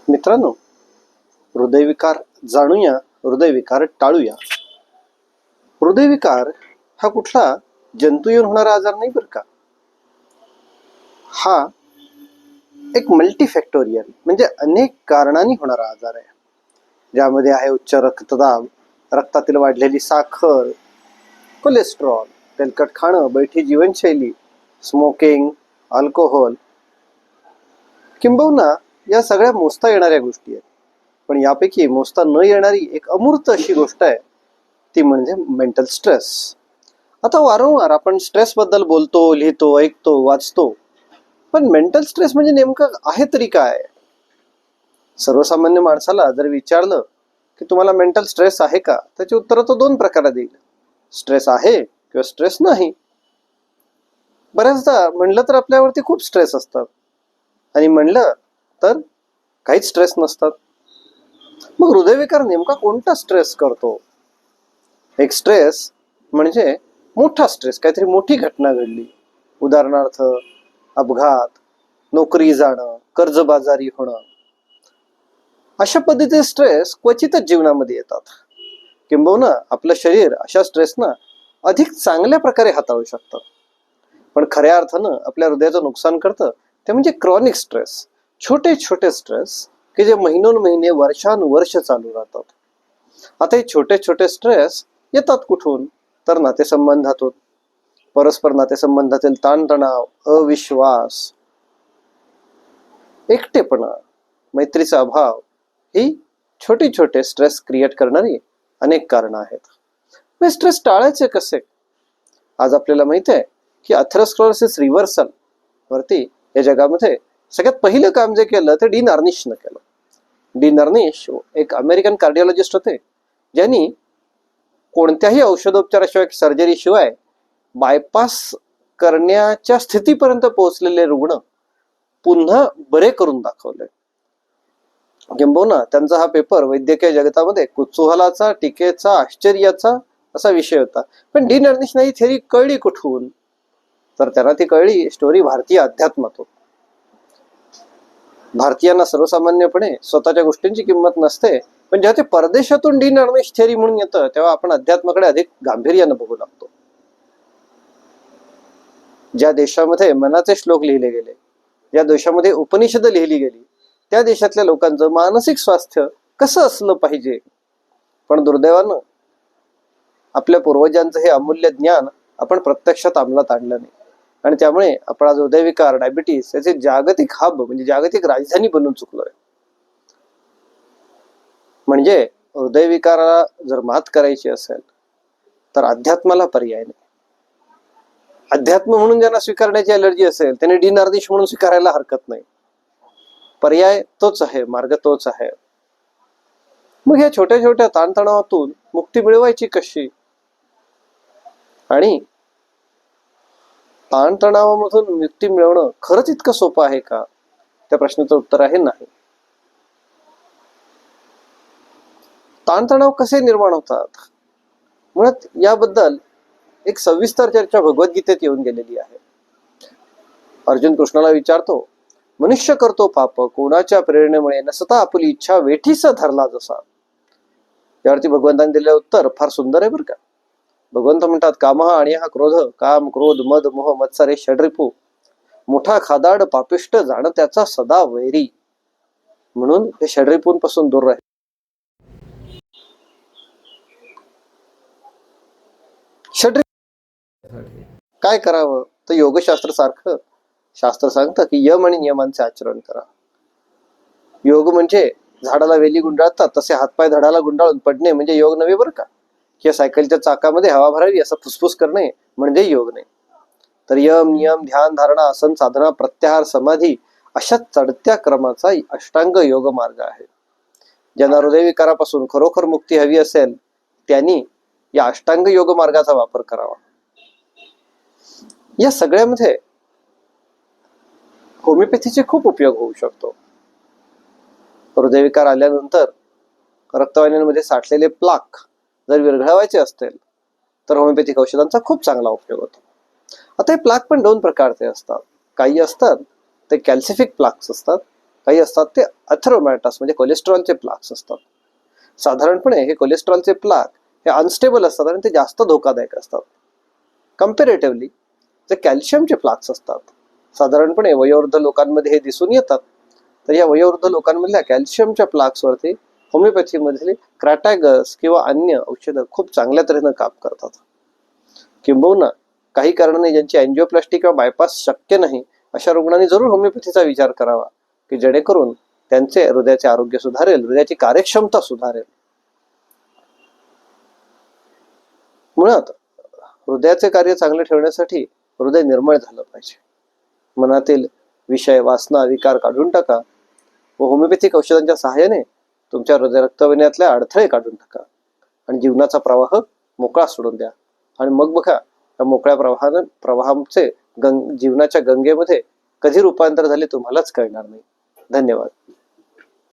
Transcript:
मित्रांनो, हृदयविकार जाणूया, हृदयविकार टाळूया. हृदयविकार हा कुठला जंतू येऊन होणारा आजार नाही बरं का. हा एक मल्टीफॅक्टोरियल म्हणजे अनेक कारणांनी होणारा आजार आहे, ज्यामध्ये आहे उच्च रक्तदाब, रक्तातील वाढलेली साखर, कोलेस्ट्रॉल, तेलकट खाणं, बैठी जीवनशैली, स्मोकिंग, अल्कोहोल, किंबहुना या सगळ्या मोजता येणाऱ्या गोष्टी आहेत. पण यापैकी मोजता न येणारी एक अमूर्त अशी गोष्ट आहे, ती म्हणजे मेंटल स्ट्रेस. आता वारंवार आपण स्ट्रेस बद्दल बोलतो, लिहितो, ऐकतो, वाचतो, पण मेंटल स्ट्रेस म्हणजे नेमकं आहे तरी काय? सर्वसामान्य माणसाला जर विचारलं की तुम्हाला मेंटल स्ट्रेस आहे का, त्याची उत्तर तो दोन प्रकारात देईल: स्ट्रेस आहे किंवा स्ट्रेस नाही. बऱ्याचदा म्हणलं तर आपल्यावरती खूप स्ट्रेस असतात आणि म्हणलं तर काहीच स्ट्रेस नसतात. मग हृदयविकार नेमका कोणता स्ट्रेस करतो? एक स्ट्रेस म्हणजे मोठा स्ट्रेस, काहीतरी मोठी घटना घडली, उदाहरणार्थ अपघात, नोकरी जाणं, कर्जबाजारी होणं. अशा पद्धतीचे स्ट्रेस क्वचितच जीवनामध्ये येतात. किंबहुना आपलं शरीर अशा स्ट्रेसना अधिक चांगल्या प्रकारे हाताळू शकतं. पण खऱ्या अर्थानं आपल्या हृदयाचं नुकसान करतं ते म्हणजे क्रॉनिक स्ट्रेस, छोटे छोटे स्ट्रेस की जे महिनोन्महिने वर्षानुवर्ष चालू राहतात. आता हे छोटे छोटे स्ट्रेस येतात कुठून? तर नातेसंबंधातून. परस्पर नातेसंबंधातील ताणतणाव, अविश्वास, एकटेपणा, मैत्रीचा अभाव ही छोटी छोटे स्ट्रेस क्रिएट करणारी अनेक कारणं आहेत. मग स्ट्रेस टाळायचे कसे? आज आपल्याला माहिती आहे की अथेरोस्क्लेरोसिस रिव्हर्सल वरती या जगामध्ये सगळ्यात पहिलं काम जे केलं ते डीन अर्निशनं केलं. डीन अर्निश एक अमेरिकन कार्डिओलॉजिस्ट होते, ज्यांनी कोणत्याही औषधोपचाराशिवाय, सर्जरी शिवाय बायपास करण्याच्या स्थितीपर्यंत पोहोचलेले रुग्ण पुन्हा बरे करून दाखवले. किंबहुना त्यांचा हा पेपर वैद्यकीय जगतामध्ये कुतूहलाचा, टीकेचा, आश्चर्याचा असा विषय होता. पण डीन अर्निशना ही थेरी कळली कुठून? तर त्यांना ती कळली स्टोरी भारतीय अध्यात्मातून. भारतीयांना सर्वसामान्यपणे स्वतःच्या गोष्टींची किंमत नसते, पण जेव्हा ते परदेशातून डीन अर्निश थेरी म्हणून येतं, तेव्हा आपण अध्यात्माकडे अधिक गांभीर्यानं बघू लागतो. ज्या देशामध्ये मनाचे श्लोक लिहिले गेले, ज्या देशामध्ये उपनिषद लिहिली गेली, त्या देशातल्या लोकांचं मानसिक स्वास्थ्य कसं असलं पाहिजे. पण दुर्दैवानं आपल्या पूर्वजांचं हे अमूल्य ज्ञान आपण प्रत्यक्षात अंमलात आणलं नाही, आणि त्यामुळे आपण आज हृदयविकार, डायबिटीस याचे जागतिक हब म्हणजे जागतिक राजधानी बनून चुकलोय. म्हणजे हृदयविकाराला जर मात करायची असेल तर अध्यात्माला पर्याय नाही. अध्यात्म म्हणून ज्यांना स्वीकारण्याची अलर्जी असेल त्यांनी डीन अर्निश म्हणून स्वीकारायला हरकत नाही. पर्याय तोच आहे, मार्ग तोच आहे. मग या छोट्या छोट्या ताणतणावातून मुक्ती मिळवायची कशी? आणि ताणतणावामधून मुक्ती मिळवणं खरंच इतकं सोपं आहे का? त्या प्रश्नाचं उत्तर आहे नाही. ताणतणाव कसे निर्माण होतात? मुळात याबद्दल एक सविस्तर चर्चा भगवद्गीतेत येऊन गेलेली आहे. अर्जुन कृष्णाला विचारतो, मनुष्य करतो पाप कोणाच्या प्रेरणेमुळे, नसता आपुली इच्छा वेठीस धरला जसा. यावरती भगवंतांनी दिलेलं उत्तर फार सुंदर आहे बरं का. भगवंत म्हणतात, कामहा आणि हा क्रोध, काम, क्रोध, मद, मोह, मत्सरे षड्रिपू, मोठा खादाड पापिष्ट जाण त्याचा सदा वैरी. म्हणून हे षड्रिपूंपासून दूर राहील. काय करावं? तर योगशास्त्र सारखं शास्त्र सांगतं की यम आणि नियमांचे आचरण करा. योग म्हणजे झाडाला वेली गुंडाळतात तसे हातपाय झाडाला गुंडाळून पडणे म्हणजे योग नव्हे बरं का. किंवा सायकलच्या चाकामध्ये हवा भरावी असं फुसफुस करणे म्हणजे योग नाही. तर यम, नियम, ध्यान, धारणा, आसन, साधना, प्रत्याहार, समाधी अशा चढत्या क्रमाचा अष्टांग योग मार्ग आहे. ज्यांना हृदयविकारापासून खरोखर मुक्ती हवी असेल त्यांनी या अष्टांग योग मार्गाचा वापर करावा. या सगळ्यामध्ये होमिओपॅथीचे खूप उपयोग होऊ शकतो. हृदयविकार आल्यानंतर रक्तवाहिन्यांमध्ये साठलेले प्लाक जर विरघळवायचे असतील तर होमिओपॅथिक औषधांचा खूप चांगला उपयोग होतो. आता हे प्लाक पण दोन प्रकारचे असतात. काही असतात ते कॅल्सिफिक प्लाक्स असतात काही असतात ते अथेरोमॅटास म्हणजे कोलेस्ट्रॉलचे प्लाक्स असतात. साधारणपणे हे कोलेस्ट्रॉलचे प्लाक हे अनस्टेबल असतात आणि ते जास्त धोकादायक असतात. कम्पॅरेटिव्हली जे कॅल्शियमचे प्लाक्स असतात, साधारणपणे वयोवृद्ध लोकांमध्ये हे दिसून येतात. तर या वयोवृद्ध लोकांमधल्या कॅल्शियमच्या प्लाक्सवरती होमिओपॅथीमधील क्रॅटॅगस किंवा अन्य औषधं खूप चांगल्या तऱ्हेनं काम करतात. किंबहुना काही कारणाने ज्यांची अँजिओप्लास्टी किंवा बायपास शक्य नाही अशा रुग्णांनी जरूर होमिओपॅथीचा विचार करावा, की जेणेकरून त्यांचे हृदयाचे आरोग्य सुधारेल, हृदयाची कार्यक्षमता सुधारेल. मुळात हृदयाचे कार्य चांगले ठेवण्यासाठी हृदय निर्मळ झालं पाहिजे. मनातील विषय, वासना, विकार काढून टाका व होमिओपॅथिक औषधांच्या सहाय्याने तुमच्या हृदय रक्तवाहिन्यातले अडथळे काढून टाका आणि जीवनाचा प्रवाह मोकळा सोडून द्या. आणि मग बघा, या मोकळ्या प्रवाहाचे जीवनाच्या गंगेमध्ये कधी रूपांतर झाले तुम्हालाच कळणार नाही. धन्यवाद.